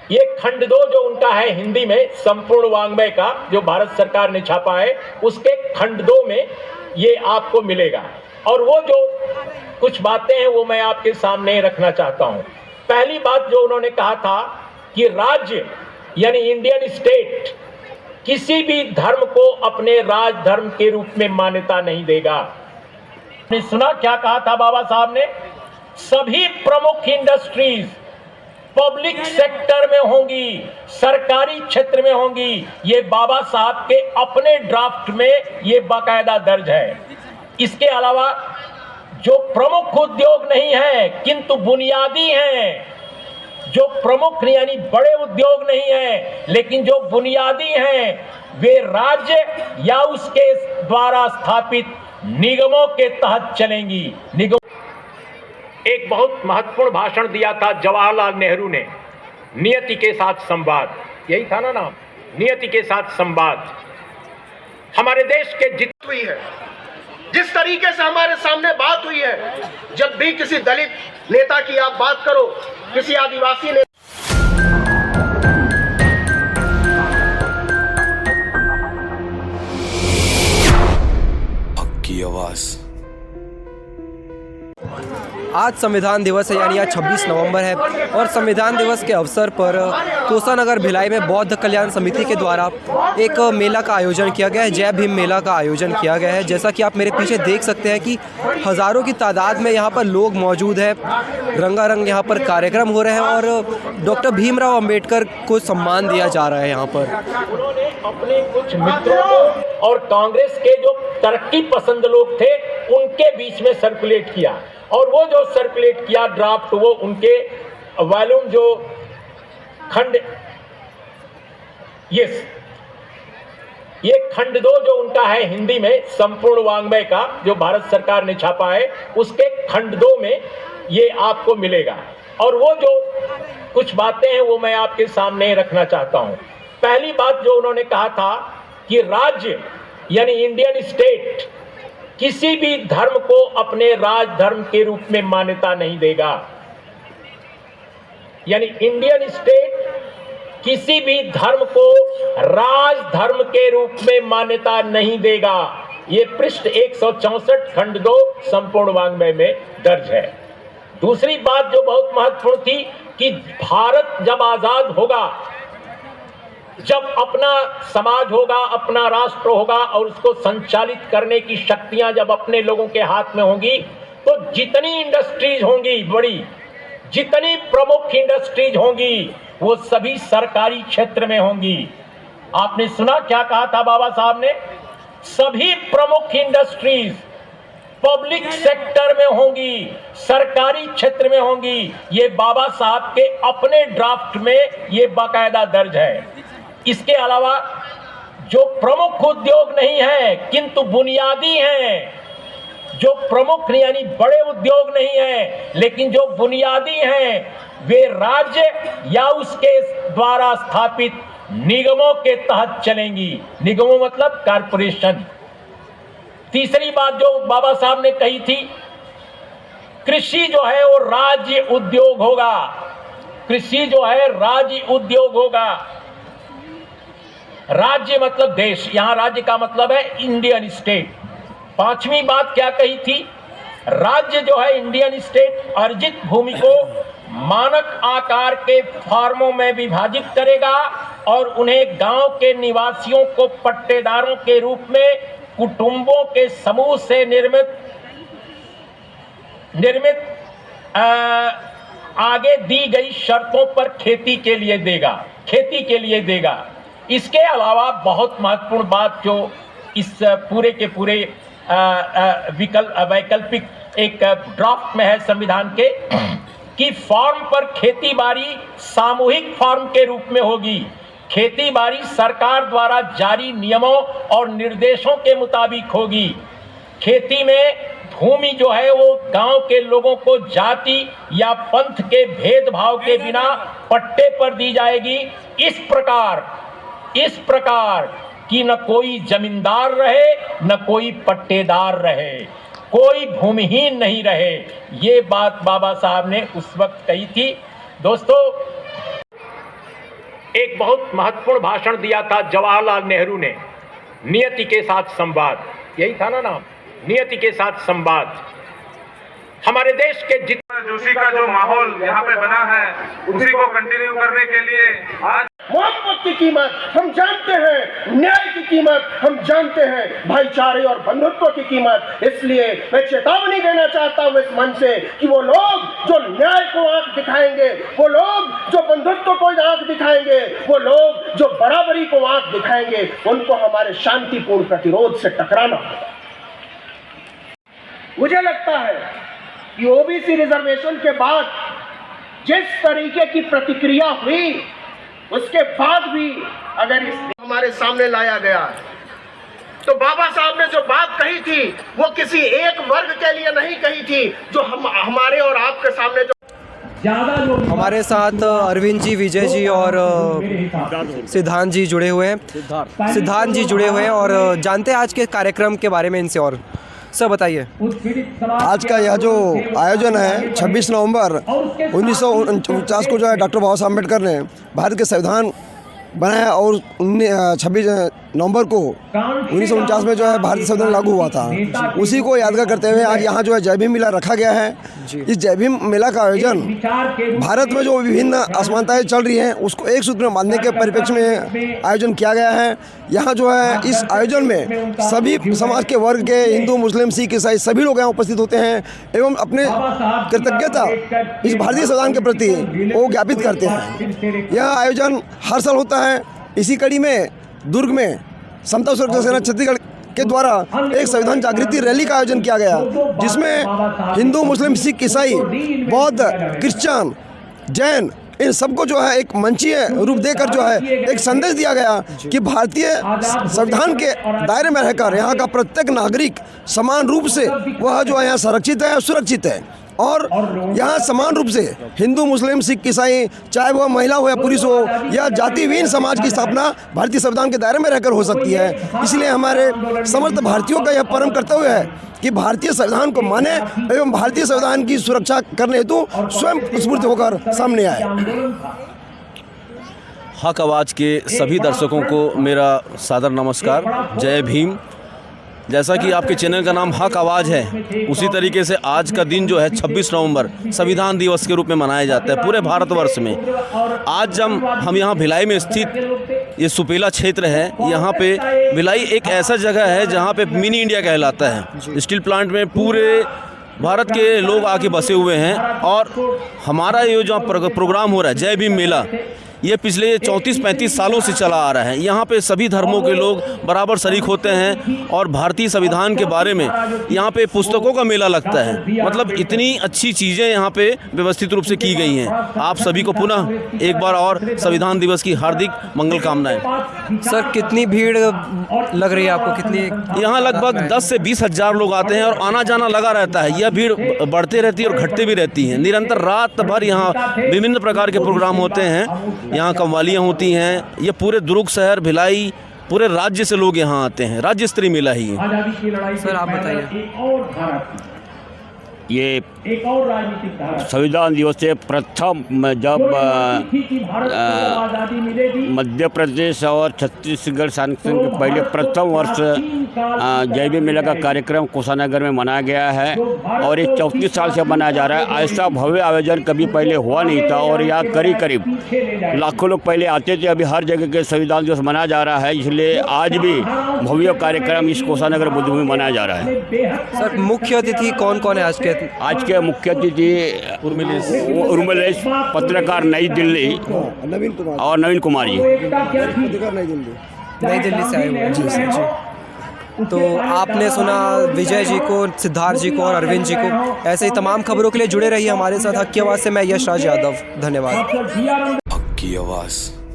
ये खंड 2 जो उनका है हिंदी में संपूर्ण वाङ्मय का, जो भारत सरकार ने छापा है, उसके खंड 2 में ये आपको मिलेगा। और वो जो कुछ बातें हैं वो मैं आपके सामने रखना चाहता हूं। पहली बात जो उन्होंने कहा था कि राज्य यानी इंडियन स्टेट किसी भी धर्म को अपने राज धर्म के रूप में मान्यता नहीं देगा। आपने सुना क्या कहा था बाबा साहब ने? सभी प्रमुख इंडस्ट्रीज पब्लिक सेक्टर में होंगी, सरकारी क्षेत्र में होंगी। ये बाबा साहब के अपने ड्राफ्ट में ये बाकायदा दर्ज है। इसके अलावा जो प्रमुख उद्योग नहीं है किंतु बुनियादी हैं, जो प्रमुख यानी बड़े उद्योग नहीं है लेकिन जो बुनियादी हैं, वे राज्य या उसके द्वारा स्थापित निगमों के तहत चलेंगी। एक बहुत महत्वपूर्ण भाषण दिया था जवाहरलाल नेहरू ने, नियति के साथ संवाद, यही था ना नाम, नियति के साथ संवाद। हमारे देश के हुई है, जिस तरीके से हमारे सामने बात हुई है, जब भी किसी दलित नेता की आप बात करो, किसी आदिवासी ने हक की आवाज। आज संविधान दिवस है, यानी आज 26 नवंबर है और संविधान दिवस के अवसर पर कोसानगर भिलाई में बौद्ध कल्याण समिति के द्वारा एक मेला का आयोजन किया गया है, जय भीम मेला का आयोजन किया गया है। जैसा कि आप मेरे पीछे देख सकते हैं कि हज़ारों की तादाद में यहाँ पर लोग मौजूद हैं, रंगारंग यहाँ पर कार्यक्रम हो रहे हैं और डॉक्टर भीमराव अंबेडकर को सम्मान दिया जा रहा है। यहाँ पर उन्होंने अपने कुछ मित्रों को और कांग्रेस के जो तरक्की पसंद लोग थे उनके बीच में सर्कुलेट किया, और वो जो सर्कुलेट किया ड्राफ्ट, वो उनके वॉल्यूम जो खंड ये खंड 2 जो उनका है हिंदी में संपूर्ण वाङ्मय का, जो भारत सरकार ने छापा है, उसके खंड 2 में ये आपको मिलेगा। और वो जो कुछ बातें हैं वो मैं आपके सामने रखना चाहता हूं। पहली बात जो उन्होंने कहा था कि राज्य यानी इंडियन स्टेट किसी भी धर्म को अपने राज धर्म के रूप में मान्यता नहीं देगा। यानी इंडियन स्टेट किसी भी धर्म को राज धर्म के रूप में मान्यता नहीं देगा। ये पृष्ठ 164 खंड 2 संपूर्ण वाङ्मय में दर्ज है। दूसरी बात जो बहुत महत्वपूर्ण थी कि भारत जब आजाद होगा, जब अपना समाज होगा, अपना राष्ट्र होगा और उसको संचालित करने की शक्तियां जब अपने लोगों के हाथ में होंगी, तो जितनी इंडस्ट्रीज होंगी बड़ी, जितनी प्रमुख इंडस्ट्रीज होंगी, वो सभी सरकारी क्षेत्र में होंगी। आपने सुना क्या कहा था बाबा साहब ने? सभी प्रमुख इंडस्ट्रीज पब्लिक सेक्टर में होंगी, सरकारी क्षेत्र में होंगी। ये बाबा साहब के अपने ड्राफ्ट में ये बाकायदा दर्ज है। इसके अलावा जो प्रमुख उद्योग नहीं है किंतु बुनियादी हैं, जो प्रमुख यानी बड़े उद्योग नहीं है लेकिन जो बुनियादी हैं, वे राज्य या उसके द्वारा स्थापित निगमों के तहत चलेंगी। निगमों मतलब कारपोरेशन। तीसरी बात जो बाबा साहब ने कही थी, कृषि जो है वो राज्य उद्योग होगा। कृषि जो है राज्य उद्योग होगा। राज्य मतलब देश, यहां राज्य का मतलब है इंडियन स्टेट। पांचवी बात क्या कही थी? राज्य जो है इंडियन स्टेट अर्जित भूमि को मानक आकार के फार्मों में विभाजित करेगा और उन्हें गांव के निवासियों को पट्टेदारों के रूप में कुटुंबों के समूह से निर्मित आगे दी गई शर्तों पर खेती के लिए देगा। इसके अलावा बहुत महत्वपूर्ण बात जो इस पूरे के पूरे वैकल्पिक एक ड्राफ्ट में है संविधान के, कि फार्म पर खेती बाड़ी सामूहिक फार्म के रूप में होगी। खेती बाड़ी सरकार द्वारा जारी नियमों और निर्देशों के मुताबिक होगी। खेती में भूमि जो है वो गांव के लोगों को जाति या पंथ के भेदभाव के बिना पट्टे पर दी जाएगी। इस प्रकार कि न कोई जमींदार रहे न कोई पट्टेदार रहे, कोई भूमिहीन नहीं रहे। ये बात बाबा साहब ने उस वक्त कही थी। दोस्तों, एक बहुत महत्वपूर्ण भाषण दिया था जवाहरलाल नेहरू ने, नियति के साथ संवाद, यही था ना नाम, नियति के साथ संवाद। हमारे देश के जितने जोशी का जो माहौल यहाँ पे बना है उसी को कंटिन्यू करने के लिए आज मोहब्बत की कीमत हम जानते हैं, न्याय की कीमत हम जानते हैं, भाईचारे और बंधुत्व की कीमत। इसलिए मैं चेतावनी देना चाहता हूँ इस मंच से कि वो लोग जो न्याय को आंख दिखाएंगे, वो लोग जो बंधुत्व को आंख दिखाएंगे, वो लोग जो बराबरी को आंख दिखाएंगे, उनको हमारे शांतिपूर्ण प्रतिरोध से टकराना होगा। मुझे लगता है कि ओबीसी रिजर्वेशन के बाद जिस तरीके की प्रतिक्रिया हुई, उसके बाद भी अगर इस हमारे सामने लाया गया तो बाबा साहब ने जो बात कही थी वो किसी एक वर्ग के लिए नहीं कही थी, जो हमारे और आपके सामने जो हमारे साथ अरविंद जी, विजय जी और सिद्धांत जी जुड़े हुए हैं। सिद्धांत जी जुड़े हुए हैं और जानते हैं आज के कार्यक्रम के बारे में इनसे। और सर बताइए, आज का यह जो आयोजन है 26 नवंबर 1949 को जो है डॉक्टर बाबा साहब अम्बेडकर ने भारत के संविधान बनाया और 26 नवंबर को 1949 में जो है भारतीय संविधान लागू हुआ था। उसी को यादगार करते हुए आज यहाँ जो है जय भीम मेला रखा गया है। इस जय भीम मेला का आयोजन भारत में जो विभिन्न असमानताएं चल रही हैं उसको एक सूत्र में बांधने के परिप्रेक्ष्य में आयोजन किया गया है। यहाँ जो है इस आयोजन में सभी समाज के वर्ग के हिंदू, मुस्लिम, सिख, ईसाई सभी लोग यहाँ उपस्थित होते हैं एवं अपने कृतज्ञता इस भारतीय संविधान के प्रति वो ज्ञापित करते हैं। यह आयोजन हर साल होता है। इसी कड़ी में दुर्ग में समता सुरक्षा सेना छत्तीसगढ़ के द्वारा एक संविधान जागृति रैली का आयोजन किया गया, जिसमें हिंदू, मुस्लिम, सिख, ईसाई, बौद्ध, क्रिश्चियन, जैन इन सबको जो है एक मंचीय रूप देकर जो है एक संदेश दिया गया कि भारतीय संविधान के दायरे में रहकर यहाँ का प्रत्येक नागरिक समान रूप से वह जो है यहाँ संरक्षित है और सुरक्षित है और यहाँ समान रूप से हिंदू, मुस्लिम, सिख, ईसाई, चाहे वह महिला हो या पुरुष हो या जातिविहीन समाज की स्थापना भारतीय संविधान के दायरे में रहकर हो सकती है। इसलिए हमारे समस्त भारतीयों का यह परम कर्तव्य है कि भारतीय संविधान को माने एवं भारतीय संविधान की सुरक्षा करने हेतु स्वयं स्फूर्त होकर सामने आए। हक आवाज़ के सभी दर्शकों को मेरा सादर नमस्कार, जय भीम। जैसा कि आपके चैनल का नाम हक आवाज़ है, उसी तरीके से आज का दिन जो है 26 नवंबर संविधान दिवस के रूप में मनाया जाता है पूरे भारतवर्ष में। आज जब हम यहाँ भिलाई में स्थित ये सुपेला क्षेत्र है, यहाँ पे भिलाई एक ऐसा जगह है जहाँ पे मिनी इंडिया कहलाता है। स्टील प्लांट में पूरे भारत के लोग आके बसे हुए हैं और हमारा ये जो प्रोग्राम हो रहा है जय भीम मेला, ये पिछले 34-35 सालों से चला आ रहा है। यहाँ पे सभी धर्मों के लोग बराबर शरीक होते हैं और भारतीय संविधान के बारे में यहाँ पे पुस्तकों का मेला लगता है। मतलब इतनी अच्छी चीज़ें यहाँ पे व्यवस्थित रूप से की गई हैं। आप सभी को पुनः एक बार और संविधान दिवस की हार्दिक मंगल कामनाएं। सर कितनी भीड़ लग रही है आपको? कितनी? यहाँ लगभग 10 से 20 हज़ार लोग आते हैं और आना जाना लगा रहता है। यह भीड़ बढ़ती रहती है और घटती भी रहती है। निरंतर रात भर यहाँ विभिन्न प्रकार के प्रोग्राम होते हैं। यहाँ कव्वालियाँ होती हैं। ये पूरे दुर्ग शहर, भिलाई, पूरे राज्य से लोग यहाँ आते हैं। राज्य स्तरीय मेला ही है। सर आप बताइए। ये संविधान दिवस से प्रथम जब मध्य प्रदेश और छत्तीसगढ़ शासन के पहले प्रथम वर्ष जय भीम मेला का कार्यक्रम कोषानगर में मनाया गया है और ये 34 साल से मनाया जा रहा है। ऐसा भव्य आयोजन कभी पहले हुआ नहीं था और यहाँ करीब करीब लाखों लोग पहले आते थे। अभी हर जगह के संविधान दिवस मनाया जा रहा है, इसलिए आज भी भव्य कार्यक्रम इस कोषानगर बुद्धभूमि में मनाया जा रहा है। सर मुख्य अतिथि कौन कौन है आज के मुख्य अतिथि उर्मिलेश पत्रकार नई दिल्ली और नवीन कुमार जी नई दिल्ली से आए हुए हैं। जी। तो आपने सुना विजय जी को, सिद्धार्थ जी को और अरविंद जी को। ऐसे ही तमाम खबरों के लिए जुड़े रहिए हमारे साथ। हक की आवाज़ से मैं यश राज यादव। धन्यवाद। हक की आवाज़।